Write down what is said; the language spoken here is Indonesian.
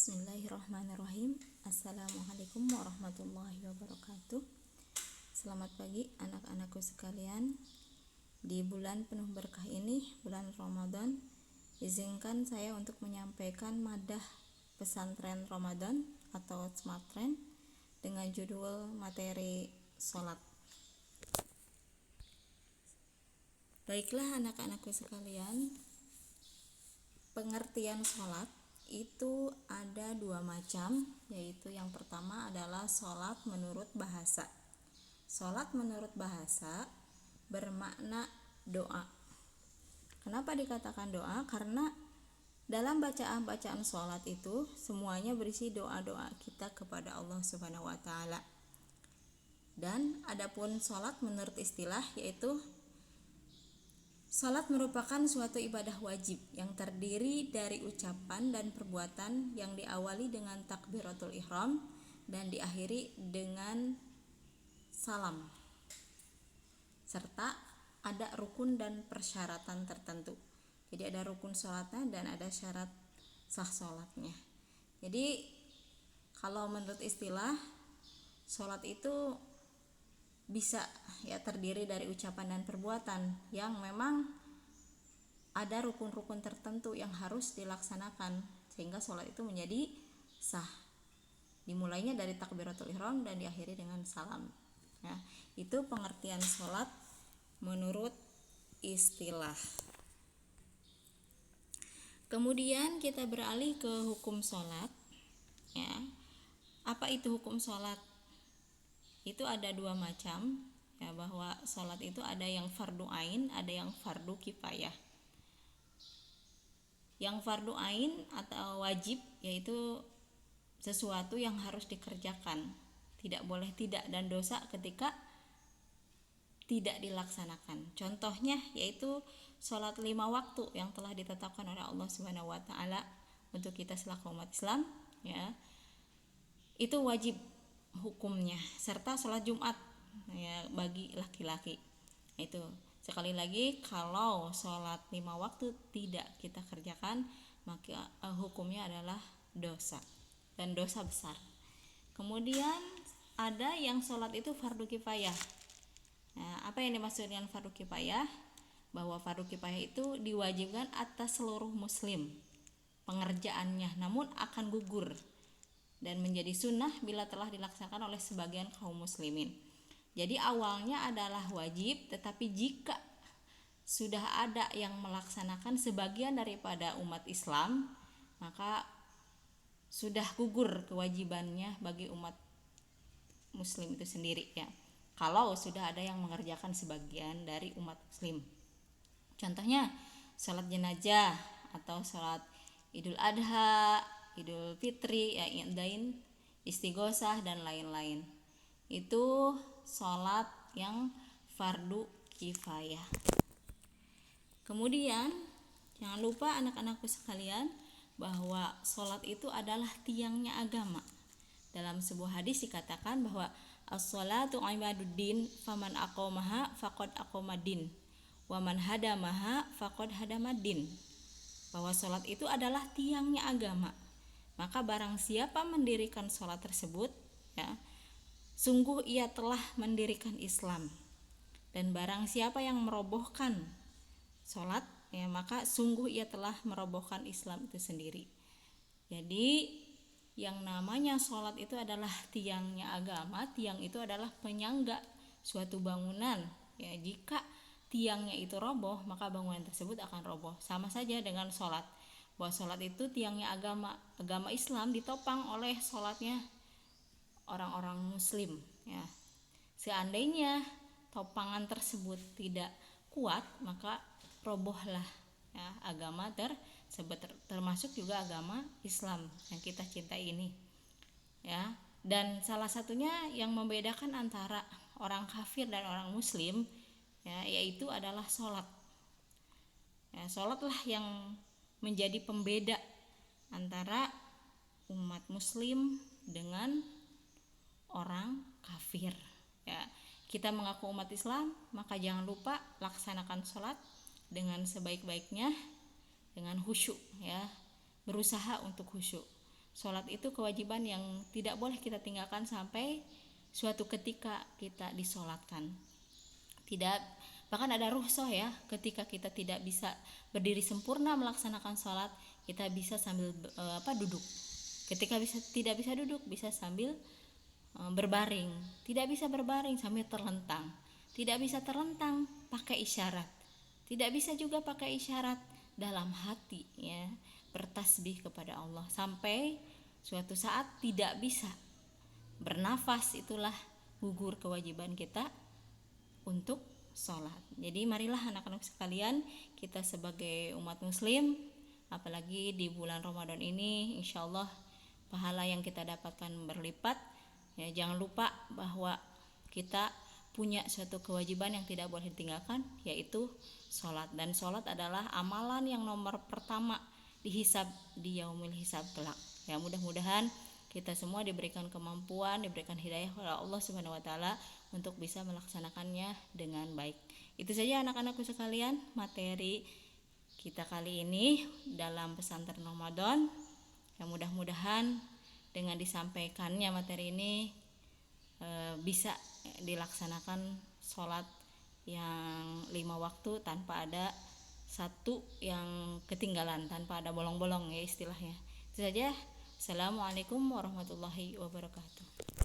Bismillahirrahmanirrahim. Assalamualaikum warahmatullahi wabarakatuh. Selamat pagi anak-anakku sekalian. Di bulan penuh berkah ini, bulan Ramadan, izinkan saya untuk menyampaikan madah pesantren Ramadan atau Smartren dengan judul materi sholat. Baiklah anak-anakku sekalian, pengertian sholat itu ada dua macam, yaitu yang pertama adalah sholat menurut bahasa. Sholat menurut bahasa bermakna doa. Kenapa dikatakan doa? Karena dalam bacaan-bacaan sholat itu semuanya berisi doa-doa kita kepada Allah Subhanahu wa Ta'ala. Dan adapun sholat menurut istilah, yaitu salat merupakan suatu ibadah wajib yang terdiri dari ucapan dan perbuatan yang diawali dengan takbiratul ihram dan diakhiri dengan salam, serta ada rukun dan persyaratan tertentu. Jadi ada rukun sholatnya dan ada syarat sah sholatnya. Jadi kalau menurut istilah, sholat itu bisa terdiri dari ucapan dan perbuatan yang memang ada rukun-rukun tertentu yang harus dilaksanakan sehingga sholat itu menjadi sah. Dimulainya dari takbiratul ihram dan diakhiri dengan salam. Itu pengertian sholat menurut istilah. Kemudian kita beralih ke hukum sholat. Apa itu hukum sholat? Itu ada dua macam, bahwa sholat itu ada yang fardu ain, ada yang fardu kifayah. Yang fardu ain atau wajib, yaitu sesuatu yang harus dikerjakan, tidak boleh tidak, dan dosa ketika tidak dilaksanakan. Contohnya yaitu sholat 5 waktu yang telah ditetapkan oleh Allah Subhanahu wa Ta'ala untuk kita selaku umat Islam, itu wajib hukumnya, serta sholat Jumat bagi laki-laki. Itu sekali lagi, kalau sholat 5 waktu tidak kita kerjakan, maka hukumnya adalah dosa dan dosa besar. Kemudian ada yang sholat itu fardu kifayah. Apa yang dimaksud dengan fardu kifayah? Bahwa fardu kifayah itu diwajibkan atas seluruh muslim pengerjaannya, namun akan gugur dan menjadi sunnah bila telah dilaksanakan oleh sebagian kaum muslimin. Jadi awalnya adalah wajib, tetapi jika sudah ada yang melaksanakan sebagian daripada umat Islam, maka sudah gugur kewajibannya bagi umat muslim itu sendiri, kalau sudah ada yang mengerjakan sebagian dari umat muslim. Contohnya sholat jenazah atau sholat Idul Adha, Idul Fitri, Idain, Istighosah dan lain-lain. Itu sholat yang fardu kifayah. Kemudian jangan lupa anak-anakku sekalian bahwa sholat itu adalah tiangnya agama. Dalam sebuah hadis dikatakan bahwa as-sholatu imaduddin faman aqamaha faqad aqamaddin wa man hadamaha faqad hadamaddin. Bahwa sholat itu adalah tiangnya agama. Maka barang siapa mendirikan sholat tersebut, sungguh ia telah mendirikan Islam. Dan barang siapa yang merobohkan sholat, maka sungguh ia telah merobohkan Islam itu sendiri. Jadi yang namanya sholat itu adalah tiangnya agama. Tiang itu adalah penyangga suatu bangunan. Jika tiangnya itu roboh, maka bangunan tersebut akan roboh. Sama saja dengan sholat, bahwa sholat itu tiangnya agama Islam ditopang oleh sholatnya orang-orang muslim. Seandainya topangan tersebut tidak kuat, maka robohlah agama tersebut, termasuk juga agama Islam yang kita cintai ini. Dan salah satunya yang membedakan antara orang kafir dan orang muslim, yaitu adalah sholat. Sholatlah yang menjadi pembeda antara umat muslim dengan orang kafir. Kita mengaku umat Islam, maka jangan lupa laksanakan sholat dengan sebaik-baiknya, dengan khusyuk, berusaha untuk khusyuk. Sholat itu kewajiban yang tidak boleh kita tinggalkan sampai suatu ketika kita disolatkan. Tidak, bahkan ada rukhsah ya, ketika kita tidak bisa berdiri sempurna melaksanakan sholat, kita bisa sambil duduk. Ketika tidak bisa duduk, bisa sambil berbaring. Tidak bisa berbaring sambil terlentang. Tidak bisa terlentang, pakai isyarat. Tidak bisa juga pakai isyarat dalam hati ya, bertasbih kepada Allah sampai suatu saat tidak bisa bernafas, itulah gugur kewajiban kita untuk sholat. Jadi marilah anak-anak sekalian, kita sebagai umat muslim, apalagi di bulan Ramadan ini, insya Allah pahala yang kita dapatkan berlipat ya. Jangan lupa bahwa kita punya suatu kewajiban yang tidak boleh ditinggalkan, yaitu sholat. Dan sholat adalah amalan yang nomor pertama dihisab di yaumil hisab kelak ya. Mudah-mudahan kita semua diberikan kemampuan, diberikan hidayah oleh Allah Subhanahu wa taala untuk bisa melaksanakannya dengan baik. Itu saja anak-anakku sekalian, materi kita kali ini dalam pesantren Ramadan. Yang mudah-mudahan dengan disampaikannya materi ini bisa dilaksanakan sholat yang 5 waktu tanpa ada satu yang ketinggalan, tanpa ada bolong-bolong ya istilahnya. Itu saja. Assalamualaikum warahmatullahi wabarakatuh.